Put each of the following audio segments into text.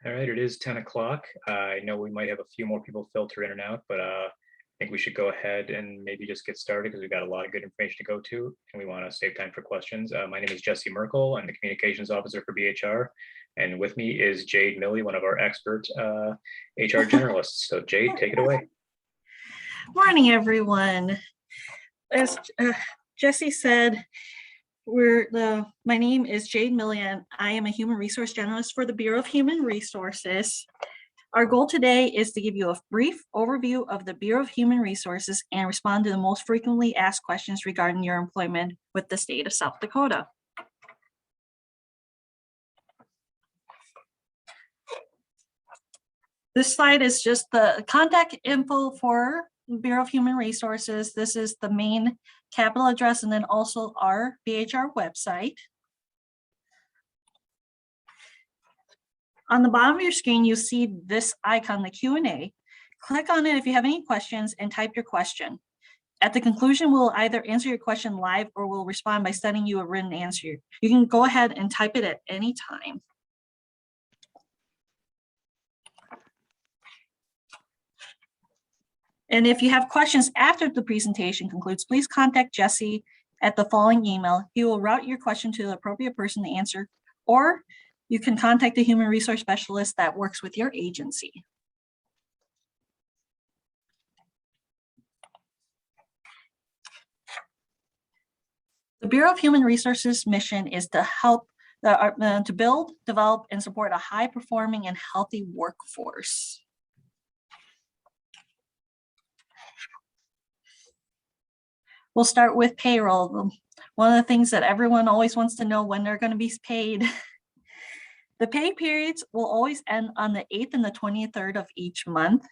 All right, it is 10 o'clock. I know we might have a few more people filter in and out, but I think we should go ahead and maybe just get started because we've got a lot of good information to go to and we want to save time for questions. My name is Jesse Merkel. I'm the communications officer for BHR. And with me is Jade Milley, one of our expert HR generalists. So Jade, take it away. Morning, everyone. As Jesse said, my name is Jade Milley, and I am a human resource generalist for the Bureau of Human Resources. Our goal today is to give you a brief overview of the Bureau of Human Resources and respond to the most frequently asked questions regarding your employment with the state of South Dakota. This slide is just the contact info for Bureau of Human Resources. This is the main capital address and then also our BHR website. On the bottom of your screen, you'll see this icon, the Q&A. Click on it if you have any questions and type your question. At the conclusion, we'll either answer your question live or we'll respond by sending you a written answer. You can go ahead and type it at any time. And if you have questions after the presentation concludes, please contact Jesse at the following email. He will route your question to the appropriate person to answer, or you can contact the human resource specialist that works with your agency. The Bureau of Human Resources mission is to help to build, develop, and support a high-performing and healthy workforce. We'll start with payroll. One of the things that everyone always wants to know when they're going to be paid. The pay periods will always end on the 8th and the 23rd of each month.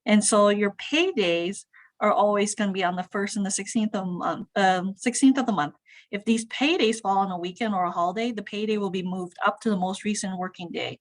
And so your pay days are always going to be on the 1st and the 16th of the month. If these pay days fall on a weekend or a holiday, the payday will be moved up to the most recent working day.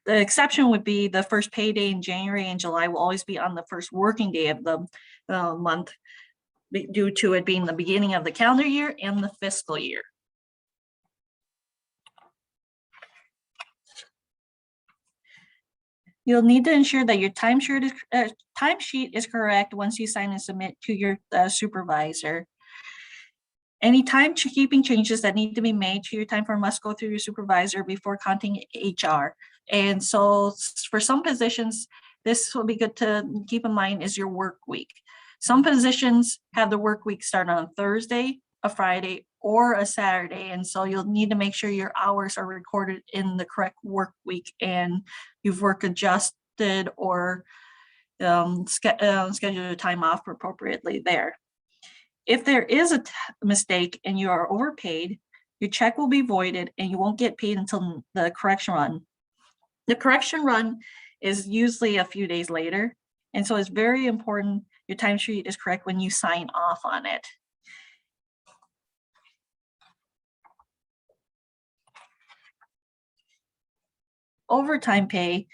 The exception would be the first payday in January and July will always be on the first working day of the month, due to it being the beginning of the calendar year and the fiscal year. You'll need to ensure that your timesheet is correct once you sign and submit to your supervisor. Any timekeeping changes that need to be made to your time form must go through your supervisor before contacting HR. And so for some positions, this will be good to keep in mind is your work week. Some positions have the work week start on a Thursday, a Friday, or a Saturday. And so you'll need to make sure your hours are recorded in the correct work week and you've work adjusted or scheduled a time off appropriately there. If there is a mistake and you are overpaid, your check will be voided and you won't get paid until the correction run. The correction run is usually a few days later. And so it's very important your timesheet is correct when you sign off on it. Overtime pay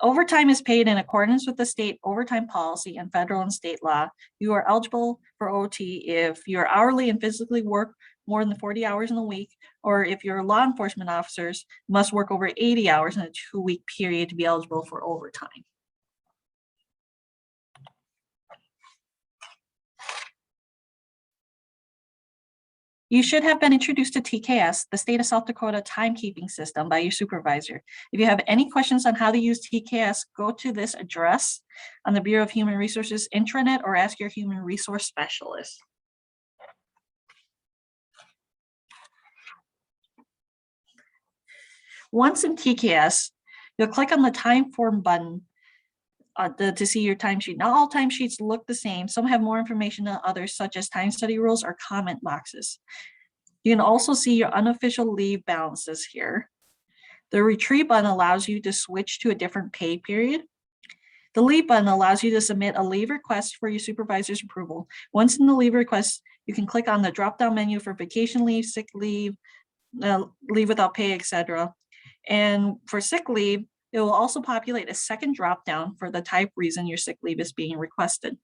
overtime is paid in accordance with the state overtime policy and federal and state law. You are eligible for OT if you're hourly and physically work more than 40 hours in a week, or if you're law enforcement officers, must work over 80 hours in a 2-week period to be eligible for overtime. You should have been introduced to TKS, the State of South Dakota timekeeping system, by your supervisor. If you have any questions on how to use TKS, go to this address on the Bureau of Human Resources intranet or ask your human resource specialist. Once in TKS, you'll click on the time form button to see your timesheet. Not all timesheets look the same. Some have more information than others, such as time study rules or comment boxes. You can also see your unofficial leave balances here. The retrieve button allows you to switch to a different pay period. The leave button allows you to submit a leave request for your supervisor's approval. Once in the leave request, you can click on the drop-down menu for vacation leave, sick leave, leave without pay, etc. And for sick leave, it will also populate a second drop-down for the type reason your sick leave is being requested.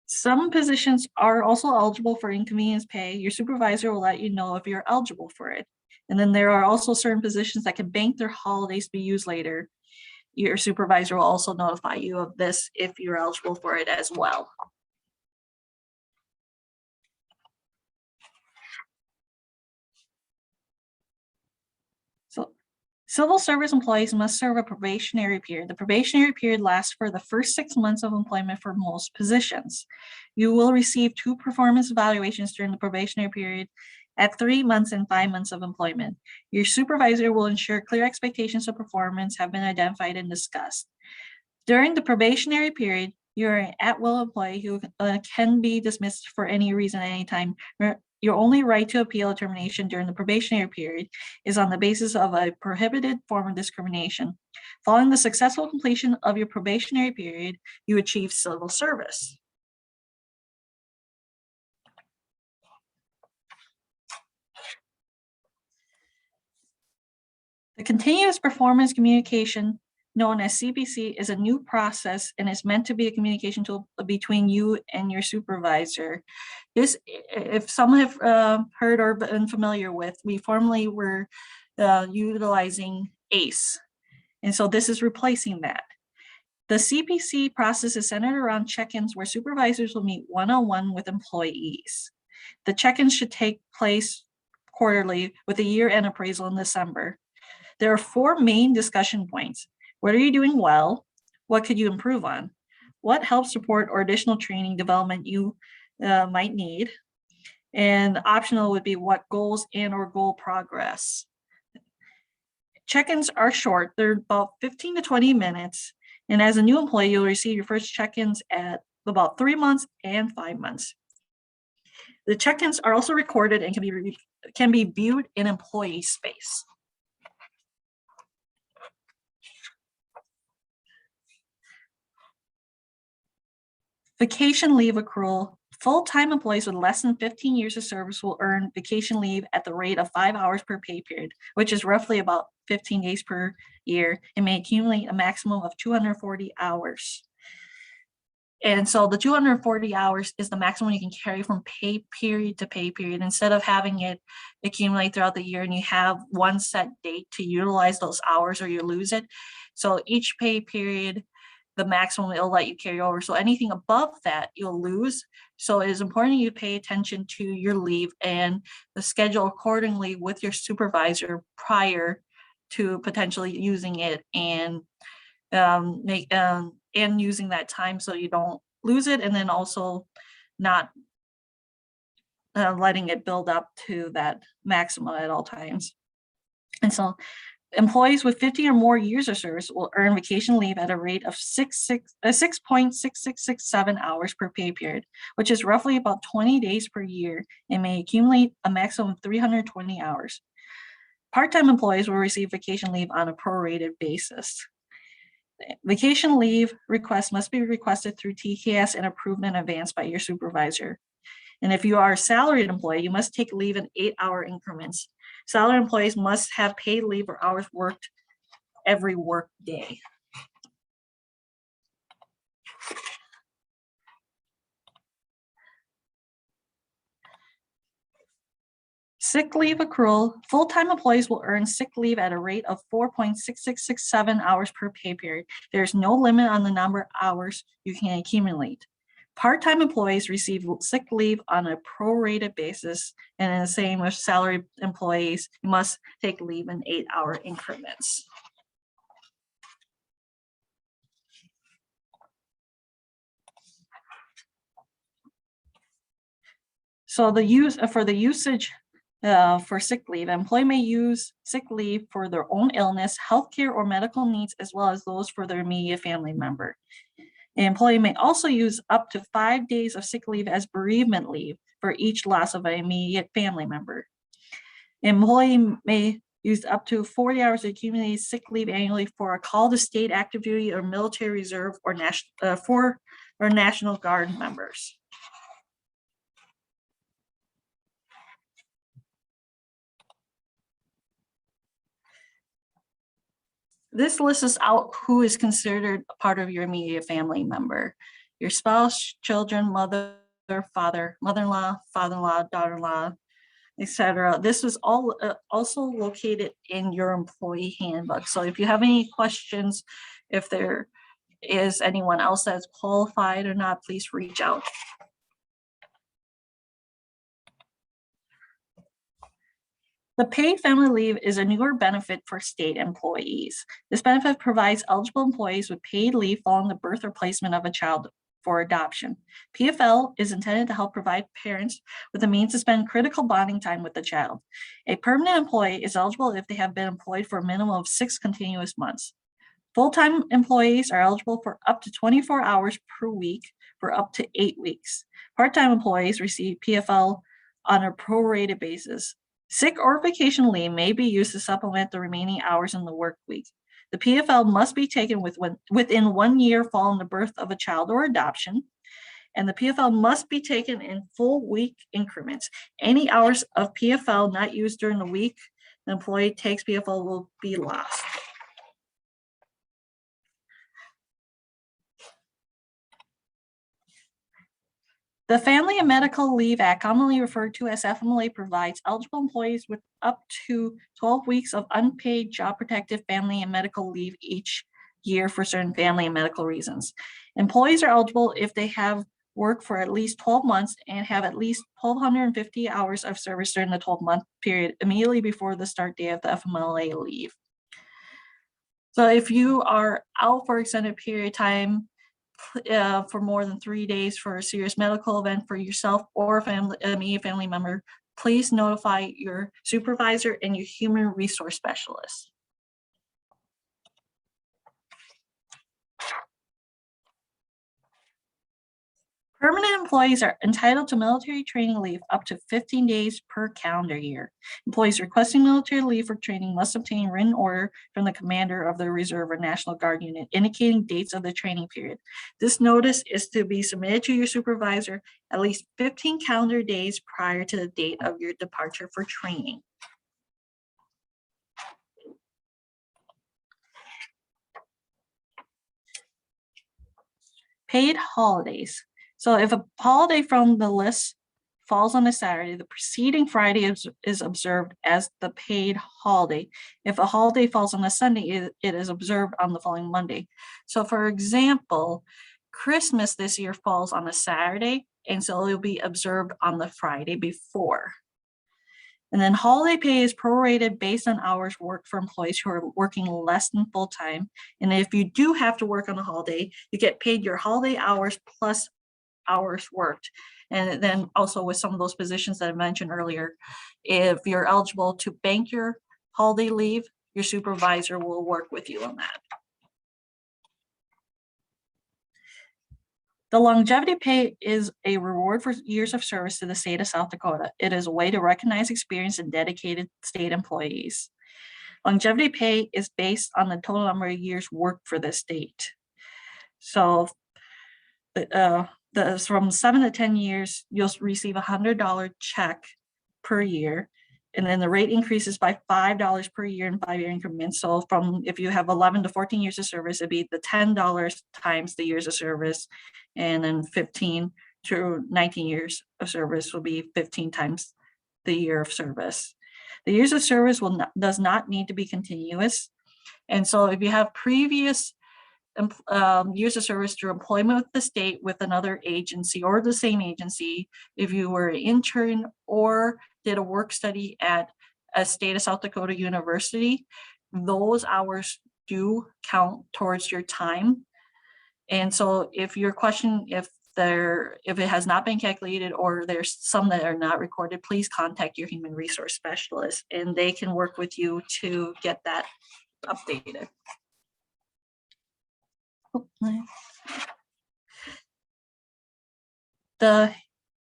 Some positions are also eligible for inconvenience pay. Your supervisor will let you know if you're eligible for it. And then there are also certain positions that can bank their holidays to be used later. Your supervisor will also notify you of this if you're eligible for it as well. So civil service employees must serve a probationary period. The probationary period lasts for the first 6 months of employment for most positions. You will receive 2 performance evaluations during the probationary period at 3 months and 5 months of employment. Your supervisor will ensure clear expectations of performance have been identified and discussed. During the probationary period, you're an at-will employee who can be dismissed for any reason at any time. Your only right to appeal a termination during the probationary period is on the basis of a prohibited form of discrimination. Following the successful completion of your probationary period, you achieve civil service. The continuous performance communication, known as CPC, is a new process and is meant to be a communication tool between you and your supervisor. This, if some have heard or been familiar with, we formerly were utilizing ACE. And so this is replacing that. The CPC process is centered around check-ins where supervisors will meet one-on-one with employees. The check-ins should take place quarterly with a year-end appraisal in December. There are 4 main discussion points. What are you doing well? What could you improve on? What helps support or additional training development you might need? And optional would be what goals and or goal progress. Check-ins are short. They're about 15 to 20 minutes. And as a new employee, you'll receive your first check-ins at about 3 months and 5 months. The check-ins are also recorded and can be viewed in employee space. Vacation leave accrual. Full-time employees with less than 15 years of service will earn vacation leave at the rate of 5 hours per pay period, which is roughly about 15 days per year, and may accumulate a maximum of 240 hours. And so the 240 hours is the maximum you can carry from pay period to pay period, instead of having it accumulate throughout the year and you have one set date to utilize those hours or you lose it. So each pay period, the maximum it'll let you carry over. So anything above that, you'll lose. So it is important you pay attention to your leave and the schedule accordingly with your supervisor prior to potentially using it, and and using that time so you don't lose it, and then also not letting it build up to that maximum at all times. And so employees with 50 or more years of service will earn vacation leave at a rate of 6.6667 hours per pay period, which is roughly about 20 days per year, and may accumulate a maximum of 320 hours. Part-time employees will receive vacation leave on a prorated basis. Vacation leave requests must be requested through TKS and approved in advance by your supervisor. And if you are a salaried employee, you must take leave in 8-hour increments. Salaried employees must have paid leave or hours worked every work day. Sick leave accrual. Full-time employees will earn sick leave at a rate of 4.6667 hours per pay period. There's no limit on the number of hours you can accumulate. Part-time employees receive sick leave on a prorated basis, and the same with salaried employees, you must take leave in 8-hour increments. So the usage for sick leave, an employee may use sick leave for their own illness, healthcare, or medical needs, as well as those for their immediate family member. An employee may also use up to 5 days of sick leave as bereavement leave for each loss of an immediate family member. An employee may use up to 40 hours of accumulated sick leave annually for a call to state active duty or military reserve or National Guard members. This lists out who is considered a part of your immediate family member: your spouse, children, mother, father, mother-in-law, father-in-law, daughter-in-law, etc. This is all also located in your employee handbook. So if you have any questions, if there is anyone else that's qualified or not, please reach out. The paid family leave is a newer benefit for state employees. This benefit provides eligible employees with paid leave following the birth or placement of a child for adoption. PFL is intended to help provide parents with the means to spend critical bonding time with the child. A permanent employee is eligible if they have been employed for a minimum of 6 continuous months. Full-time employees are eligible for up to 24 hours per week for up to 8 weeks. Part-time employees receive PFL on a prorated basis. Sick or vacation leave may be used to supplement the remaining hours in the work week. The PFL must be taken within 1 year following the birth of a child or adoption, and the PFL must be taken in full week increments. Any hours of PFL not used during the week the employee takes PFL will be lost. The Family and Medical Leave Act, commonly referred to as FMLA, provides eligible employees with up to 12 weeks of unpaid job protected family and medical leave each year for certain family and medical reasons. Employees are eligible if they have worked for at least 12 months and have at least 1,250 hours of service during the 12-month period immediately before the start date of the FMLA leave. So if you are out for extended period of time, for more than 3 days for a serious medical event for yourself or a immediate family member, please notify your supervisor and your human resource specialist. Permanent employees are entitled to military training leave up to 15 days per calendar year. Employees requesting military leave for training must obtain written order from the commander of the Reserve or National Guard unit indicating dates of the training period. This notice is to be submitted to your supervisor at least 15 calendar days prior to the date of your departure for training. Paid holidays. So if a holiday from the list falls on a Saturday, the preceding Friday is observed as the paid holiday. If a holiday falls on a Sunday, it is observed on the following Monday. So for example, Christmas this year falls on a Saturday, and so it will be observed on the Friday before. And then holiday pay is prorated based on hours worked for employees who are working less than full time. And if you do have to work on a holiday, you get paid your holiday hours plus hours worked. And then also with some of those positions that I mentioned earlier, if you're eligible to bank your holiday leave, your supervisor will work with you on that. The longevity pay is a reward for years of service to the state of South Dakota. It is a way to recognize experience and dedicated state employees. Longevity pay is based on the total number of years worked for the state. So from 7 to 10 years, you'll receive a $100 check per year. And then the rate increases by $5 per year in 5-year increments. So from if you have 11 to 14 years of service, it'd be the $10 times the years of service. And then 15 to 19 years of service will be 15 times the year of service. The years of service does not need to be continuous. And so if you have previous years of service through employment with the state with another agency or the same agency, if you were an intern or did a work study at a state of South Dakota university, those hours do count towards your time. And so if your question, if it has not been calculated or there's some that are not recorded, please contact your human resource specialist and they can work with you to get that updated. The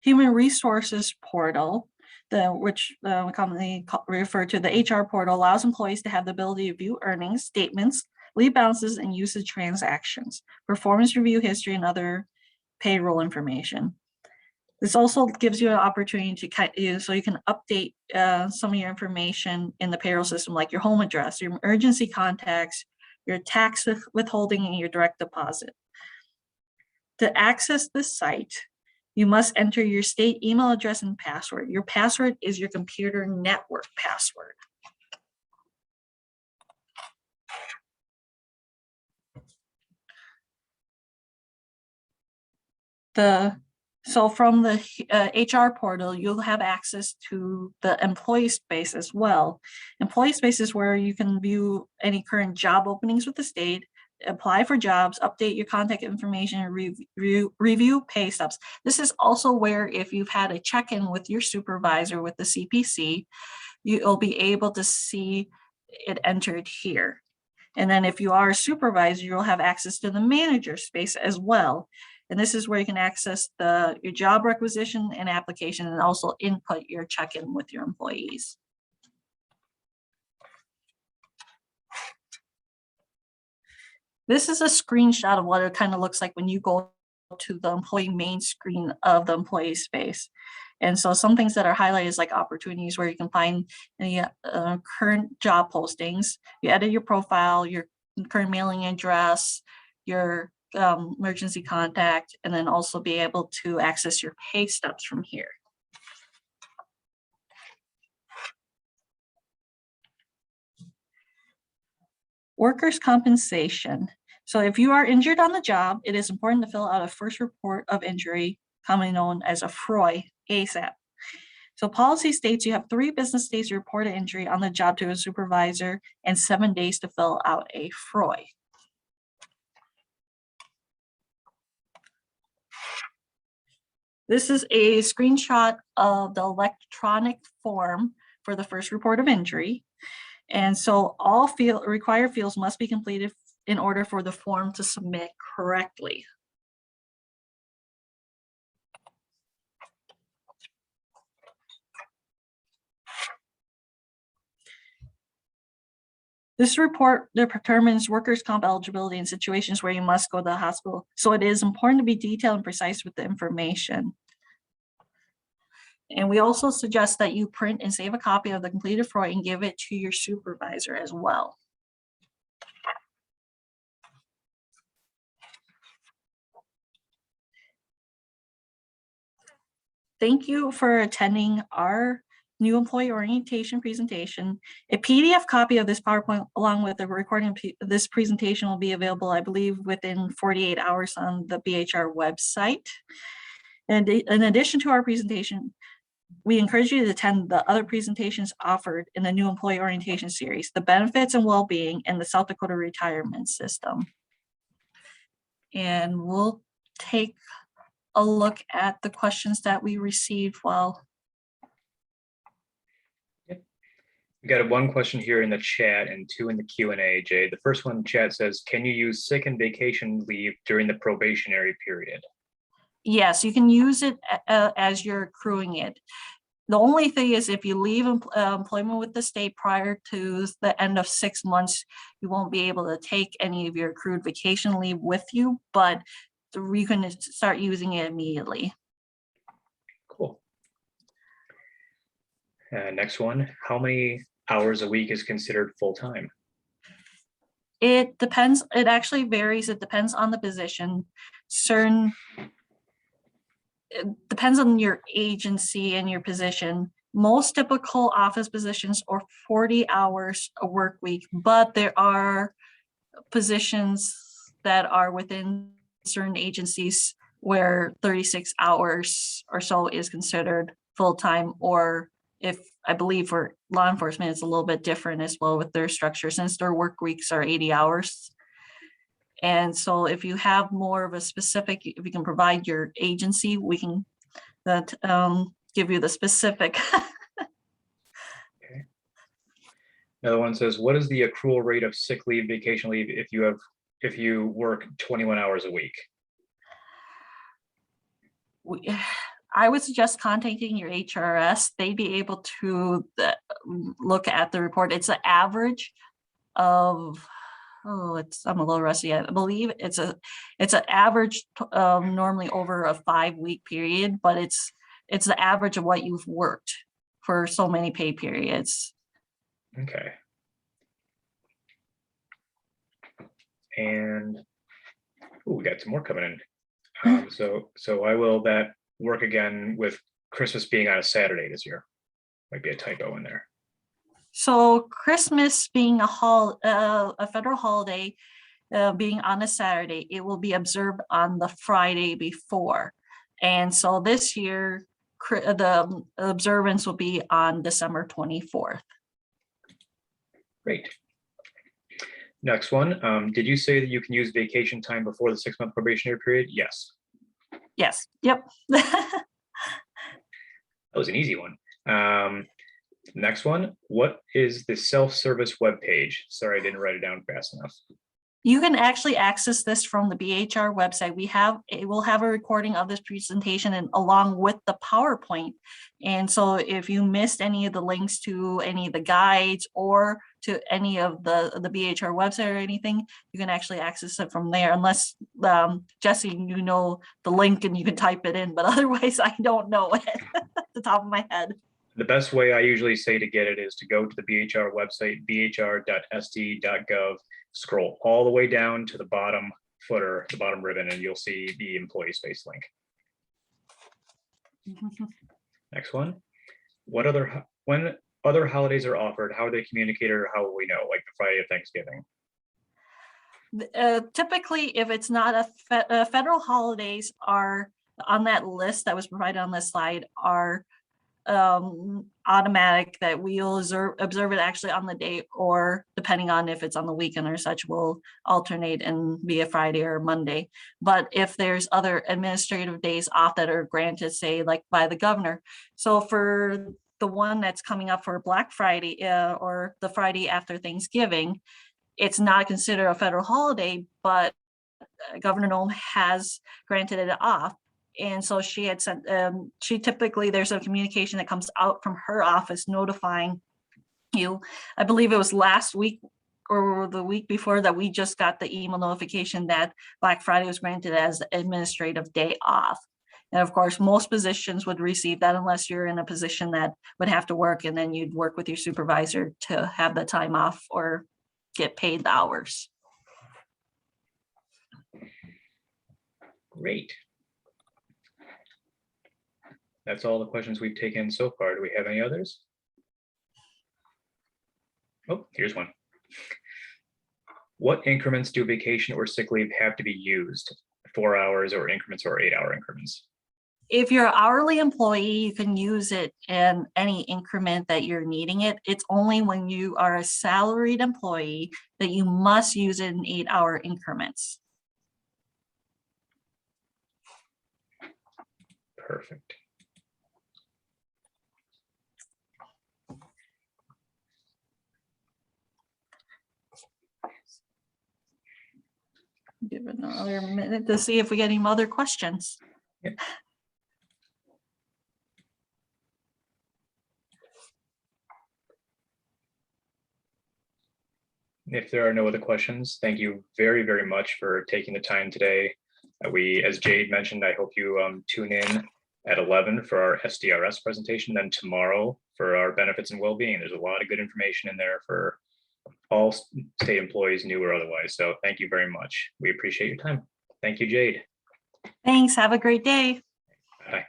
Human Resources Portal, which we commonly refer to the HR portal, allows employees to have the ability to view earnings, statements, leave balances, and usage transactions, performance review history, and other payroll information. This also gives you an opportunity to so you can update some of your information in the payroll system, like your home address, your emergency contacts, your tax withholding, and your direct deposit. To access this site, You must enter your state email address and password. Your password is your computer network password. So from the HR portal, you'll have access to the employee space as well. Employee space is where you can view any current job openings with the state, apply for jobs, update your contact information, and review pay stubs. This is also where if you've had a check-in with your supervisor with the CPC, you'll be able to see it entered here. And then if you are a supervisor, you'll have access to the manager space as well. And this is where you can access your job requisition and application, and also input your check-in with your employees. This is a screenshot of what it kind of looks like when you go to the employee main screen of the employee space. And so some things that are highlighted is like opportunities where you can find any current job postings. You edit your profile, your current mailing address, your emergency contact, and then also be able to access your pay stubs from here. Workers' compensation. So if you are injured on the job, it is important to fill out a first report of injury, commonly known as a FROI, ASAP. So policy states you have 3 business days to report an injury on the job to a supervisor and 7 days to fill out a FROI. This is a screenshot of the electronic form for the first report of injury. And so all required fields must be completed in order for the form to submit correctly. This report determines workers' comp eligibility in situations where you must go to the hospital. So it is important to be detailed and precise with the information. And we also suggest that you print and save a copy of the completed FROI and give it to your supervisor as well. Thank you for attending our new employee orientation presentation. A PDF copy of this PowerPoint along with the recording of this presentation will be available, I believe, within 48 hours on the BHR website. And in addition to our presentation, we encourage you to attend the other presentations offered in the new employee orientation series, the benefits and well-being and the South Dakota retirement system. And we'll take a look at the questions that we received while. We got 1 question here in the chat and 2 in the Q&A, Jay. The first one in the chat says, can you use sick and vacation leave during the probationary period? Yes, you can use it as you're accruing it. The only thing is if you leave employment with the state prior to the end of 6 months, you won't be able to take any of your accrued vacation leave with you, but you can start using it immediately. Cool. Next one, how many hours a week is considered full-time? It depends. It actually varies. It depends on the position. It depends on your agency and your position. Most typical office positions are 40 hours a work week, but there are positions that are within certain agencies where 36 hours or so is considered full-time, or if I believe for law enforcement, it's a little bit different as well with their structure since their work weeks are 80 hours. And so if you have more of a specific, if you can provide your agency, we can give you the specific. Okay. Another one says, what is the accrual rate of sick leave, vacation leave if you work 21 hours a week? I would suggest contacting your HRS. They'd be able to look at the report. It's an average of, I'm a little rusty. I believe it's an average normally over a 5-week period, but it's the average of what you've worked for so many pay periods. Okay. And we got some more coming in. So I will, that work again with Christmas being on a Saturday this year? Might be a typo in there. So Christmas being a federal holiday, being on a Saturday, it will be observed on the Friday before. And so this year, the observance will be on December 24th. Great. Next one, did you say that you can use vacation time before the 6-month probationary period? Yes. Yes, yep. That was an easy one. Next one, what is the self-service webpage? Sorry, I didn't write it down fast enough. You can actually access this from the BHR website. It will have a recording of this presentation and along with the PowerPoint. And so if you missed any of the links to any of the guides or to any of the BHR website or anything, you can actually access it from there, unless Jesse, you know the link and you can type it in, but otherwise I don't know it at the top of my head. The best way I usually say to get it is to go to the BHR website, bhr.sd.gov, scroll all the way down to the bottom footer, the bottom ribbon, and you'll see the employee space link. Next one, when other holidays are offered, how are they communicated or how will we know, like the Friday of Thanksgiving? Typically, if it's not federal holidays are on that list that was provided on this slide are automatic, that we'll observe it actually on the date, or depending on if it's on the weekend or such, will alternate and be a Friday or a Monday. But if there's other administrative days off that are granted, say like by the governor. So for the one that's coming up for Black Friday or the Friday after Thanksgiving, it's not considered a federal holiday, but Governor Noem has granted it off. And so she had sent, she typically, there's a communication that comes out from her office notifying you. I believe it was last week or the week before that we just got the email notification that Black Friday was granted as administrative day off. And of course, most positions would receive that unless you're in a position that would have to work, and then you'd work with your supervisor to have the time off or get paid the hours. Great. That's all the questions we've taken so far. Do we have any others? Oh, here's one. What increments do vacation or sick leave have to be used? 4 hours or increments or 8-hour increments? If you're an hourly employee, you can use it in any increment that you're needing it. It's only when you are a salaried employee that you must use it in 8-hour increments. Perfect. Give it another minute to see if we get any other questions. Yep. If there are no other questions, thank you very, very much for taking the time today. As Jade mentioned, I hope you tune in at 11 for our SDRS presentation, then tomorrow for our benefits and well-being. There's a lot of good information in there for all state employees, new or otherwise. So thank you very much. We appreciate your time. Thank you, Jade. Thanks. Have a great day. Bye.